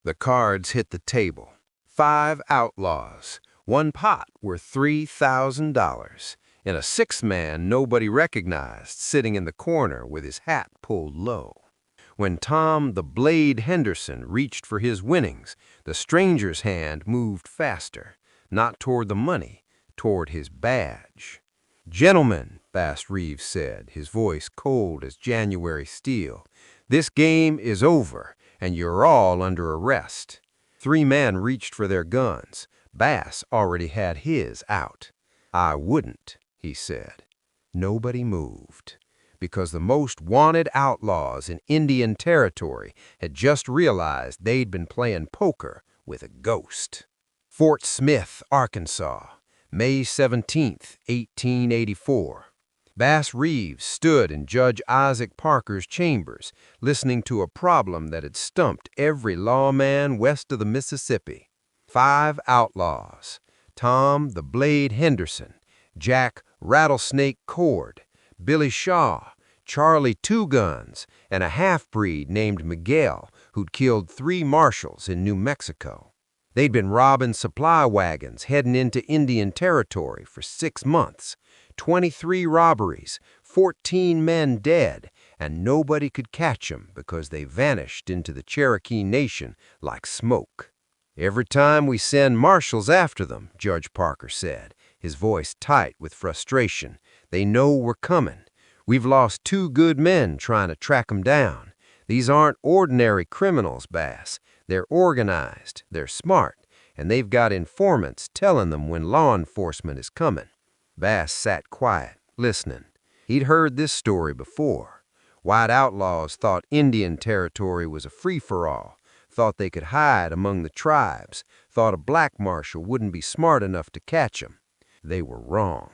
The cards hit the table. 5 outlaws, one pot worth $3,000, and a sixth man nobody recognized sitting in the corner with his hat pulled low. When Tom the Blade Henderson reached for his winnings, the stranger's hand moved faster, not toward the money, toward his badge. "Gentlemen," Bass Reeves said, his voice cold as January steel, "this game is over, and you're all under arrest." 3 men reached for their guns. Bass already had his out. "I wouldn't," he said. Nobody moved, because the most wanted outlaws in Indian Territory had just realized they'd been playing poker with a ghost. Fort Smith, Arkansas, May 17th, 1884. Bass Reeves stood in Judge Isaac Parker's chambers, listening to a problem that had stumped every lawman west of the Mississippi. 5 outlaws: Tom the Blade Henderson, Jack Rattlesnake Cord, Billy Shaw, Charlie Two Guns, and a half-breed named Miguel who'd killed 3 marshals in New Mexico. They'd been robbing supply wagons heading into Indian Territory for 6 months. 23 robberies, 14 men dead, and nobody could catch 'em because they vanished into the Cherokee Nation like smoke. "Every time we send marshals after them," Judge Parker said, his voice tight with frustration, "they know we're coming. We've lost 2 good men trying to track 'em down. These aren't ordinary criminals, Bass. They're organized, they're smart, and they've got informants telling them when law enforcement is coming." Bass sat quiet, listening. He'd heard this story before. White outlaws thought Indian Territory was a free-for-all, thought they could hide among the tribes, thought a black marshal wouldn't be smart enough to catch 'em. They were wrong.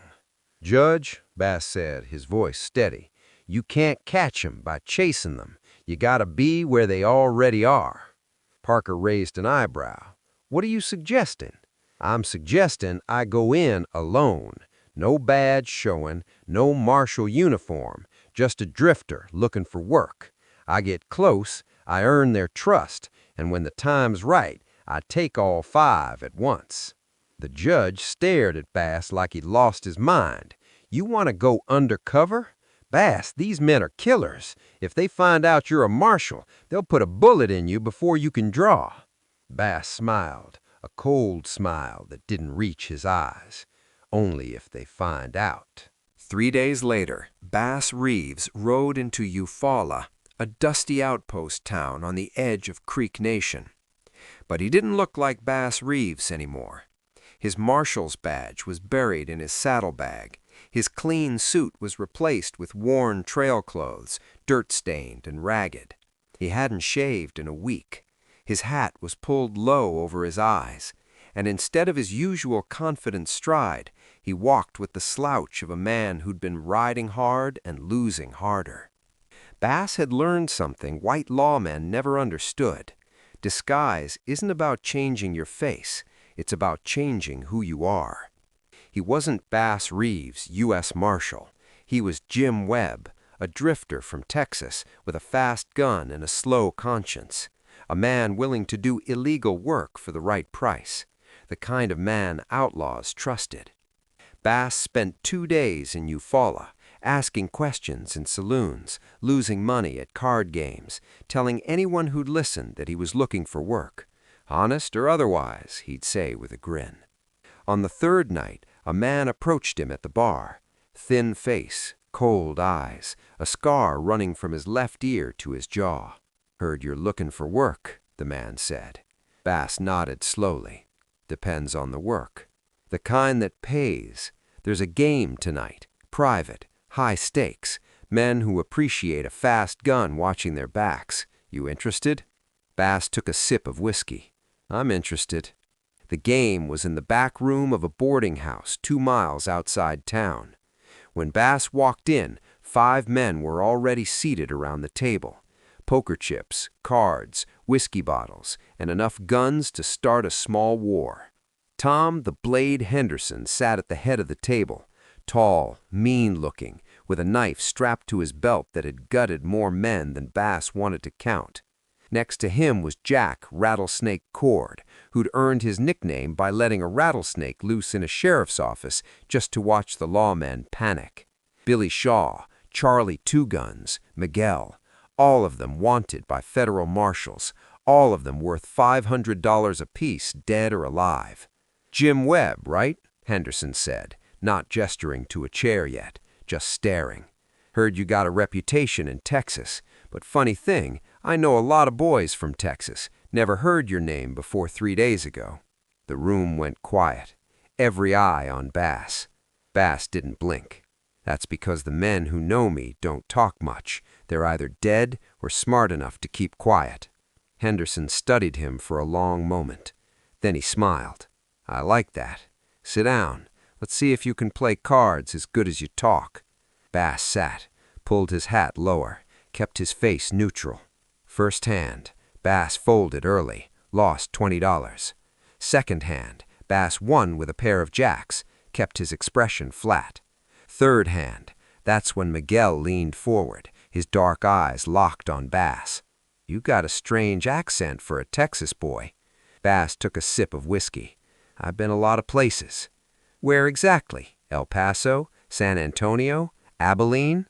"Judge," Bass said, his voice steady, "you can't catch 'em by chasing them. You gotta be where they already are." Parker raised an eyebrow. "What are you suggesting?" "I'm suggesting I go in alone. No badge showing, no marshal uniform, just a drifter looking for work. I get close, I earn their trust, and when the time's right, I take all 5 at once." The judge stared at Bass like he'd lost his mind. "You want to go undercover? Bass, these men are killers. If they find out you're a marshal, they'll put a bullet in you before you can draw." Bass smiled, a cold smile that didn't reach his eyes. "Only if they find out." 3 days later, Bass Reeves rode into Eufaula, a dusty outpost town on the edge of Creek Nation. But he didn't look like Bass Reeves anymore. His marshal's badge was buried in his saddlebag. His clean suit was replaced with worn trail clothes, dirt-stained and ragged. He hadn't shaved in a week. His hat was pulled low over his eyes, and instead of his usual confident stride, he walked with the slouch of a man who'd been riding hard and losing harder. Bass had learned something white lawmen never understood. Disguise isn't about changing your face, it's about changing who you are. He wasn't Bass Reeves, U.S. Marshal. He was Jim Webb, a drifter from Texas with a fast gun and a slow conscience. A man willing to do illegal work for the right price. The kind of man outlaws trusted. Bass spent 2 days in Eufaula, asking questions in saloons, losing money at card games, telling anyone who'd listen that he was looking for work. Honest or otherwise, he'd say with a grin. On the 3rd night, a man approached him at the bar. Thin face, cold eyes, a scar running from his left ear to his jaw. "Heard you're looking for work," the man said. Bass nodded slowly. "Depends on the work. The kind that pays. There's a game tonight, private, high stakes, men who appreciate a fast gun watching their backs. You interested?" Bass took a sip of whiskey. "I'm interested." The game was in the back room of a boarding house 2 miles outside town. When Bass walked in, 5 men were already seated around the table. Poker chips, cards, whiskey bottles, and enough guns to start a small war. Tom the Blade Henderson sat at the head of the table, tall, mean-looking, with a knife strapped to his belt that had gutted more men than Bass wanted to count. Next to him was Jack Rattlesnake Cord, who'd earned his nickname by letting a rattlesnake loose in a sheriff's office just to watch the lawmen panic. Billy Shaw, Charlie Two Guns, Miguel, all of them wanted by federal marshals, all of them worth $500 apiece, dead or alive. "Jim Webb, right?" Henderson said, not gesturing to a chair yet, just staring. "Heard you got a reputation in Texas, but funny thing, I know a lot of boys from Texas. Never heard your name before 3 days ago." The room went quiet, every eye on Bass. Bass didn't blink. "That's because the men who know me don't talk much. They're either dead or smart enough to keep quiet." Henderson studied him for a long moment. Then he smiled. "I like that. Sit down. Let's see if you can play cards as good as you talk." Bass sat, pulled his hat lower, kept his face neutral. First hand, Bass folded early, lost $20. Second hand, Bass won with a pair of jacks, kept his expression flat. Third hand, that's when Miguel leaned forward, his dark eyes locked on Bass. "You got a strange accent for a Texas boy." Bass took a sip of whiskey. "I've been a lot of places." "Where exactly? El Paso? San Antonio? Abilene?"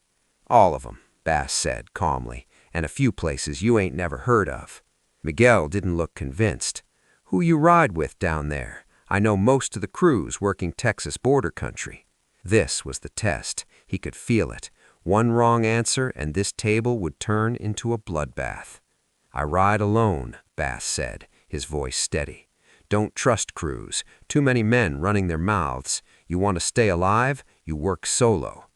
"All of 'em," Bass said calmly, "and a few places you ain't never heard of." Miguel didn't look convinced. "Who you ride with down there? I know most of the crews working Texas border country." This was the test. He could feel it. One wrong answer and this table would turn into a bloodbath. "I ride alone," Bass said, his voice steady. "Don't trust crews. Too many men running their mouths. You want to stay alive, you work solo."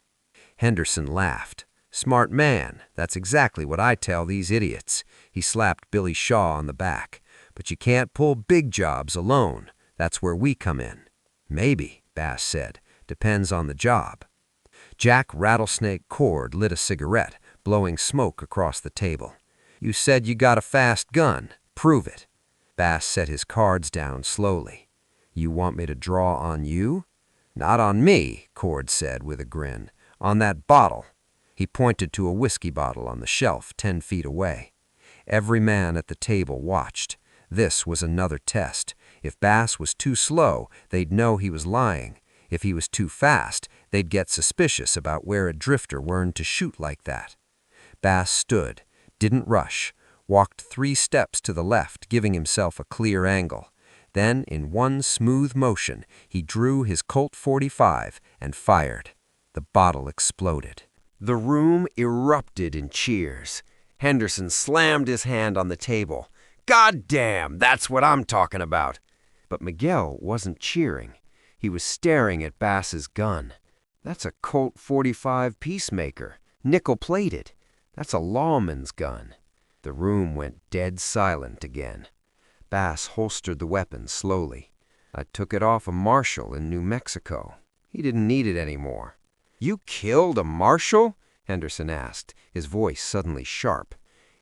Henderson laughed. "Smart man. That's exactly what I tell these idiots." He slapped Billy Shaw on the back. "But you can't pull big jobs alone. That's where we come in." "Maybe," Bass said. "Depends on the job." Jack Rattlesnake Cord lit a cigarette, blowing smoke across the table. "You said you got a fast gun. Prove it." Bass set his cards down slowly. "You want me to draw on you?" "Not on me," Cord said with a grin. "On that bottle." He pointed to a whiskey bottle on the shelf 10 feet away. Every man at the table watched. This was another test. If Bass was too slow, they'd know he was lying. If he was too fast, they'd get suspicious about where a drifter learned to shoot like that. Bass stood, didn't rush, walked 3 steps to the left, giving himself a clear angle. Then, in one smooth motion, he drew his Colt .45 and fired. The bottle exploded. The room erupted in cheers. Henderson slammed his hand on the table. "God damn, that's what I'm talking about." But Miguel wasn't cheering. He was staring at Bass's gun. "That's a Colt .45 Peacemaker, nickel-plated. That's a lawman's gun." The room went dead silent again. Bass holstered the weapon slowly. "I took it off a Marshal in New Mexico. He didn't need it anymore." "You killed a Marshal?" Henderson asked, his voice suddenly sharp.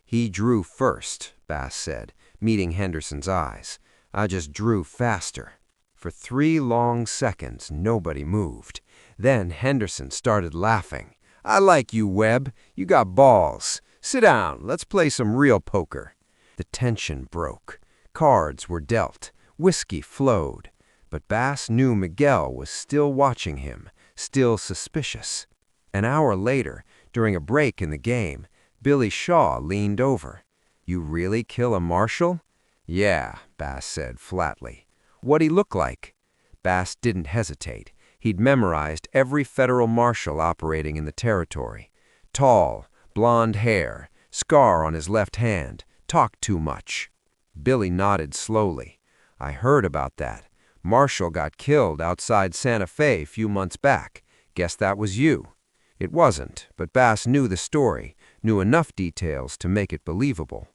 "He drew first," Bass said, meeting Henderson's eyes. "I just drew faster." For 3 long seconds, nobody moved. Then Henderson started laughing. "I like you, Webb. You got balls. Sit down. Let's play some real poker." The tension broke. Cards were dealt. Whiskey flowed. But Bass knew Miguel was still watching him, still suspicious. An hour later, during a break in the game, Billy Shaw leaned over. "You really kill a Marshal?" "Yeah," Bass said flatly. "What'd he look like?" Bass didn't hesitate. He'd memorized every federal marshal operating in the territory. Tall, blonde hair, scar on his left hand, talked too much. Billy nodded slowly. "I heard about that. Marshal got killed outside Santa Fe a few months back. Guess that was you." It wasn't, but Bass knew the story, knew enough details to make it believable.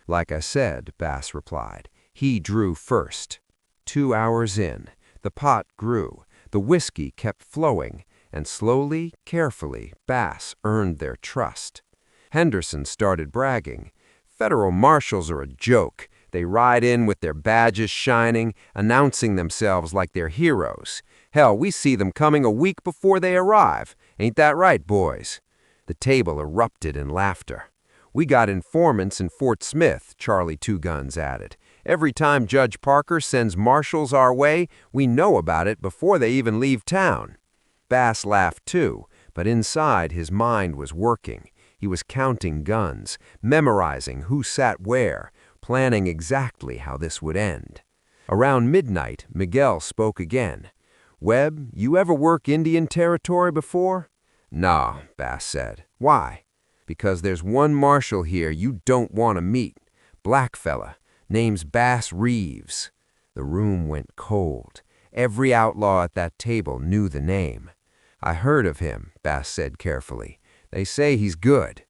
"Like I said," Bass replied, "he drew first." 2 hours in, the pot grew, the whiskey kept flowing, and slowly, carefully, Bass earned their trust. Henderson started bragging. "Federal marshals are a joke. They ride in with their badges shining, announcing themselves like they're heroes. Hell, we see them coming a week before they arrive. Ain't that right, boys?" The table erupted in laughter. We got informants in Fort Smith, Charlie Two Guns added. Every time Judge Parker sends marshals our way, we know about it before they even leave town. Bass laughed too, but inside his mind was working. He was counting guns, memorizing who sat where, planning exactly how this would end. Around midnight, Miguel spoke again. "Webb, you ever work Indian territory before?" "Nah," Bass said. "Why?" "Because there's one marshal here you don't want to meet. Black fella. Name's Bass Reeves." The room went cold. Every outlaw at that table knew the name. "I heard of him," Bass said carefully. "They say he's good."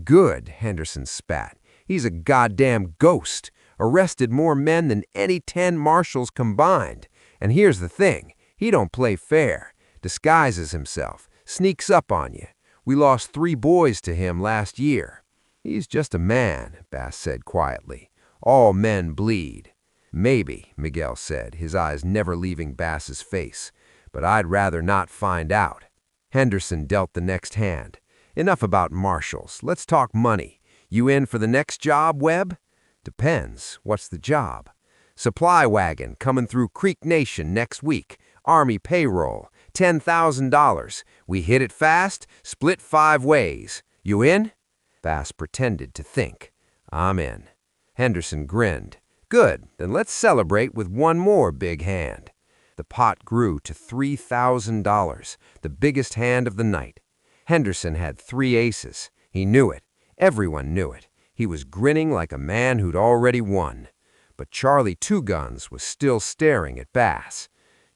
"Good," Henderson spat. "He's a goddamn ghost. Arrested more men than any 10 marshals combined. And here's the thing. He don't play fair. Disguises himself. Sneaks up on you. We lost 3 boys to him last year." "He's just a man," Bass said quietly. "All men bleed." "Maybe," Miguel said, his eyes never leaving Bass's face. "But I'd rather not find out." Henderson dealt the next hand. "Enough about marshals. Let's talk money. You in for the next job, Webb?" "Depends. What's the job?" "Supply wagon coming through Creek Nation next week. Army payroll. $10,000. We hit it fast, split 5 ways. You in?" Bass pretended to think. "I'm in." Henderson grinned. "Good, then let's celebrate with one more big hand." The pot grew to $3,000, the biggest hand of the night. Henderson had 3 aces. He knew it. Everyone knew it. He was grinning like a man who'd already won. But Charlie Two Guns was still staring at Bass.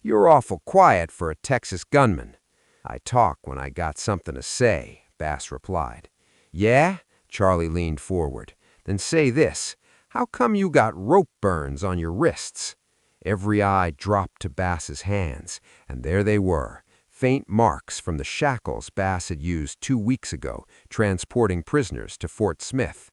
"You're awful quiet for a Texas gunman." "I talk when I got something to say," Bass replied. "Yeah?" Charlie leaned forward. "Then say this. How come you got rope burns on your wrists?" Every eye dropped to Bass's hands, and there they were, faint marks from the shackles Bass had used 2 weeks ago, transporting prisoners to Fort Smith.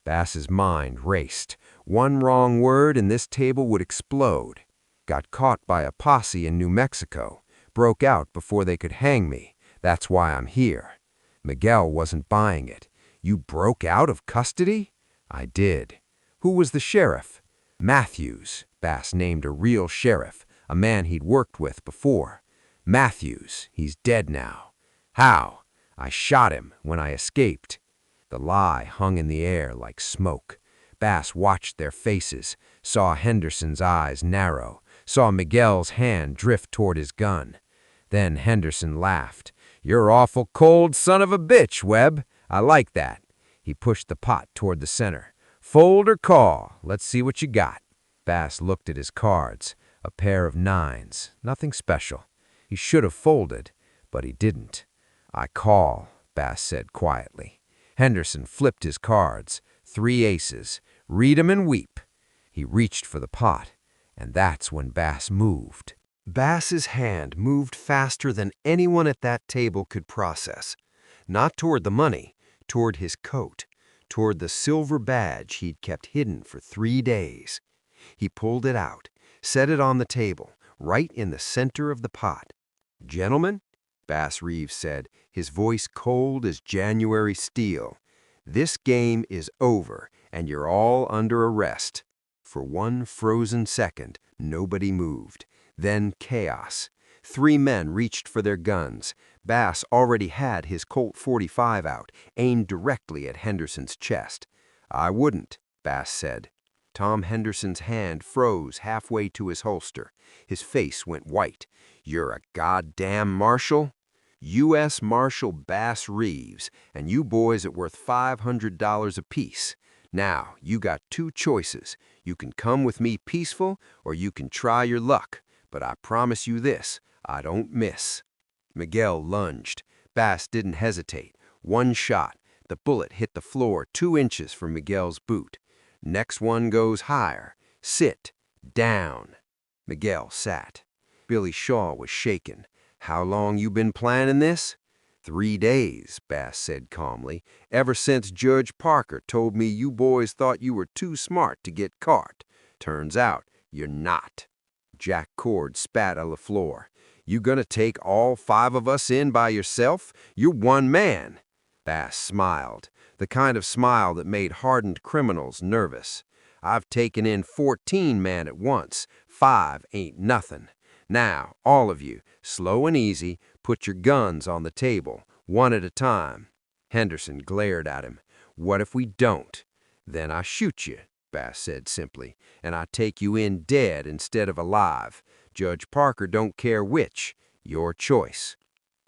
Bass's mind raced. One wrong word and this table would explode. "Got caught by a posse in New Mexico. Broke out before they could hang me. That's why I'm here." Miguel wasn't buying it. "You broke out of custody?" "I did." "Who was the sheriff?" "Matthews." Bass named a real sheriff, a man he'd worked with before. "Matthews. He's dead now." "How?" "I shot him when I escaped." The lie hung in the air like smoke. Bass watched their faces, saw Henderson's eyes narrow, saw Miguel's hand drift toward his gun. Then Henderson laughed. "You're awful cold son of a bitch, Webb. I like that." He pushed the pot toward the center. "Fold or call? Let's see what you got." Bass looked at his cards. A pair of 9s. Nothing special. He should have folded, but he didn't. "I call," Bass said quietly. Henderson flipped his cards. 3 aces. "Read 'em and weep." He reached for the pot, and that's when Bass moved. Bass's hand moved faster than anyone at that table could process. Not toward the money, toward his coat, toward the silver badge he'd kept hidden for 3 days. He pulled it out, set it on the table, right in the center of the pot. "Gentlemen," Bass Reeves said, his voice cold as January steel, "this game is over, and you're all under arrest." For one frozen second, nobody moved. Then chaos. 3 men reached for their guns. Bass already had his Colt .45 out, aimed directly at Henderson's chest. "I wouldn't," Bass said. Tom Henderson's hand froze halfway to his holster. His face went white. "You're a goddamn marshal?" "U.S. Marshal Bass Reeves, and you boys are worth $500 apiece. Now, you got 2 choices. You can come with me peaceful, or you can try your luck. But I promise you this, I don't miss." Miguel lunged. Bass didn't hesitate. 1 shot. The bullet hit the floor 2 inches from Miguel's boot. "Next one goes higher. Sit. Down." Miguel sat. Billy Shaw was shaken. "How long you been planning this?" 3 days, Bass said calmly. "Ever since Judge Parker told me you boys thought you were too smart to get caught. Turns out you're not." Jack Cord spat on the floor. "You gonna take all 5 of us in by yourself? You're one man." Bass smiled, the kind of smile that made hardened criminals nervous. "I've taken in 14 men at once. 5 ain't nothing. Now, all of you, slow and easy, put your guns on the table, one at a time." Henderson glared at him. "What if we don't?" "Then I shoot you," Bass said simply, "and I take you in dead instead of alive. Judge Parker don't care which. Your choice."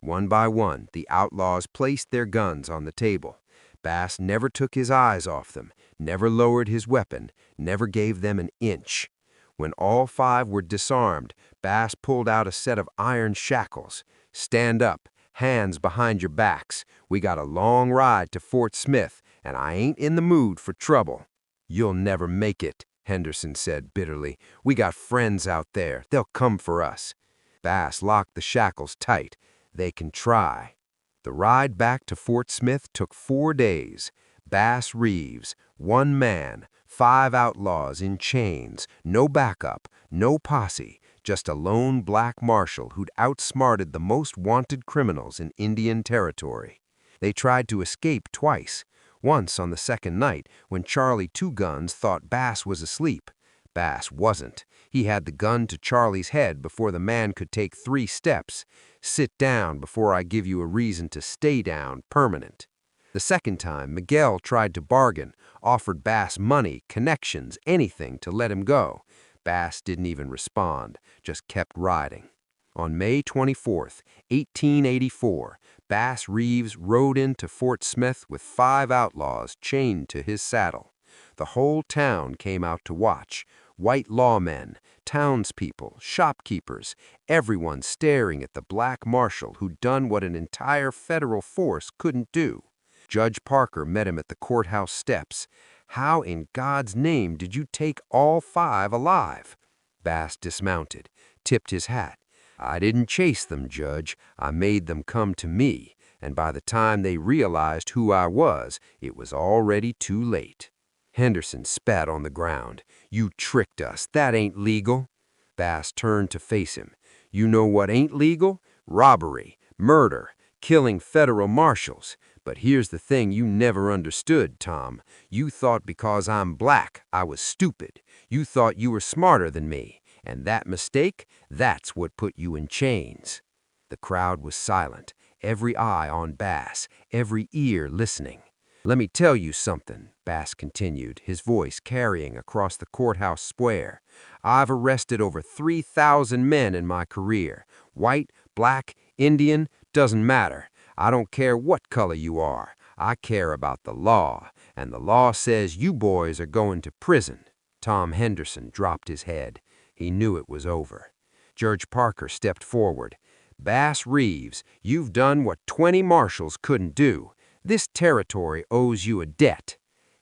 One by one, the outlaws placed their guns on the table. Bass never took his eyes off them, never lowered his weapon, never gave them an inch. When all 5 were disarmed, Bass pulled out a set of iron shackles. "Stand up, hands behind your backs. We got a long ride to Fort Smith, and I ain't in the mood for trouble." "You'll never make it," Henderson said bitterly. "We got friends out there. They'll come for us." Bass locked the shackles tight. "They can try." The ride back to Fort Smith took 4 days. Bass Reeves, one man, 5 outlaws in chains, no backup, no posse, just a lone black marshal who'd outsmarted the most wanted criminals in Indian Territory. They tried to escape twice. Once on the second night when Charlie Two Guns thought Bass was asleep. Bass wasn't. He had the gun to Charlie's head before the man could take 3 steps. "Sit down before I give you a reason to stay down permanent." The second time, Miguel tried to bargain, offered Bass money, connections, anything to let him go. Bass didn't even respond, just kept riding. On May 24th, 1884, Bass Reeves rode into Fort Smith with 5 outlaws chained to his saddle. The whole town came out to watch. White lawmen, townspeople, shopkeepers, everyone staring at the black marshal who'd done what an entire federal force couldn't do. Judge Parker met him at the courthouse steps. "How in God's name did you take all 5 alive?" Bass dismounted, tipped his hat. "I didn't chase them, Judge. I made them come to me, and by the time they realized who I was, it was already too late." Henderson spat on the ground. "You tricked us. That ain't legal." Bass turned to face him. "You know what ain't legal? Robbery, murder, killing federal marshals. But here's the thing you never understood, Tom. You thought because I'm black, I was stupid. You thought you were smarter than me. And that mistake, that's what put you in chains." The crowd was silent, every eye on Bass, every ear listening. "Let me tell you something," Bass continued, his voice carrying across the courthouse square. "I've arrested over 3,000 men in my career. White, black, Indian, doesn't matter. I don't care what color you are. I care about the law, and the law says you boys are going to prison." Tom Henderson dropped his head. He knew it was over. Judge Parker stepped forward. "Bass Reeves, you've done what 20 marshals couldn't do. This territory owes you a debt."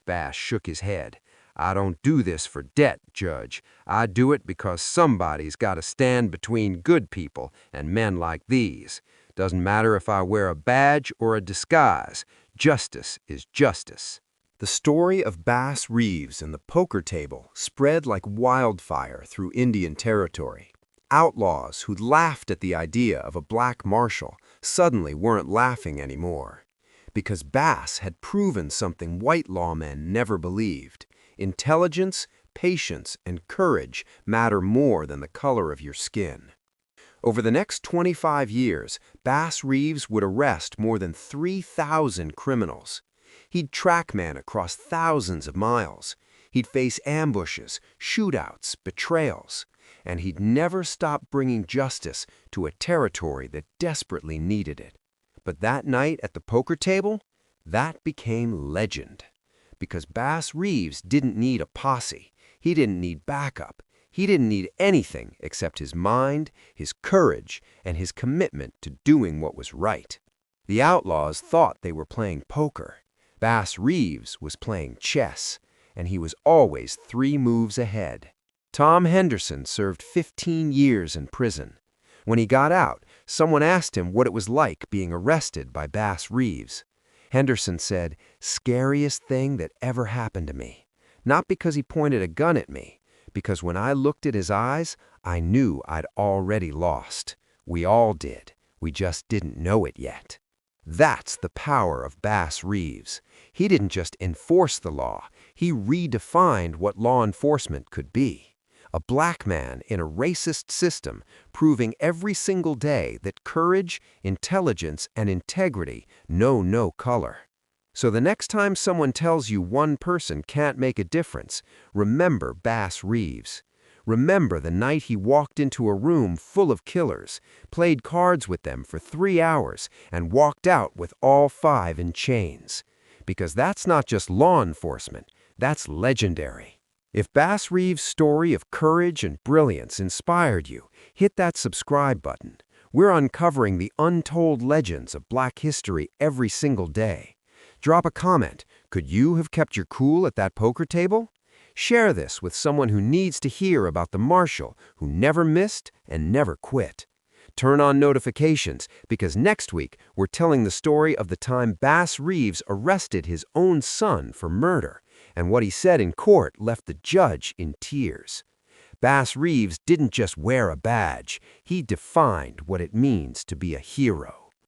Bass shook his head. "I don't do this for debt, Judge. I do it because somebody's got to stand between good people and men like these. Doesn't matter if I wear a badge or a disguise. Justice is justice." The story of Bass Reeves and the poker table spread like wildfire through Indian Territory. Outlaws who'd laughed at the idea of a black marshal suddenly weren't laughing anymore. Because Bass had proven something white lawmen never believed. Intelligence, patience, and courage matter more than the color of your skin. Over the next 25 years, Bass Reeves would arrest more than 3,000 criminals. He'd track men across thousands of miles. He'd face ambushes, shootouts, betrayals. And he'd never stop bringing justice to a territory that desperately needed it. But that night at the poker table, that became legend. Because Bass Reeves didn't need a posse. He didn't need backup. He didn't need anything except his mind, his courage, and his commitment to doing what was right. The outlaws thought they were playing poker. Bass Reeves was playing chess, and he was always 3 moves ahead. Tom Henderson served 15 years in prison. When he got out, someone asked him what it was like being arrested by Bass Reeves. Henderson said, "Scariest thing that ever happened to me. Not because he pointed a gun at me, because when I looked at his eyes, I knew I'd already lost. We all did. We just didn't know it yet." That's the power of Bass Reeves. He didn't just enforce the law, he redefined what law enforcement could be. A black man in a racist system, proving every single day that courage, intelligence, and integrity know no color. So the next time someone tells you one person can't make a difference, remember Bass Reeves. Remember the night he walked into a room full of killers, played cards with them for 3 hours, and walked out with all 5 in chains. Because that's not just law enforcement, that's legendary. If Bass Reeves' story of courage and brilliance inspired you, hit that subscribe button. We're uncovering the untold legends of Black history every single day. Drop a comment. Could you have kept your cool at that poker table? Share this with someone who needs to hear about the Marshal who never missed and never quit. Turn on notifications because next week we're telling the story of the time Bass Reeves arrested his own son for murder, and what he said in court left the judge in tears. Bass Reeves didn't just wear a badge, he defined what it means to be a hero.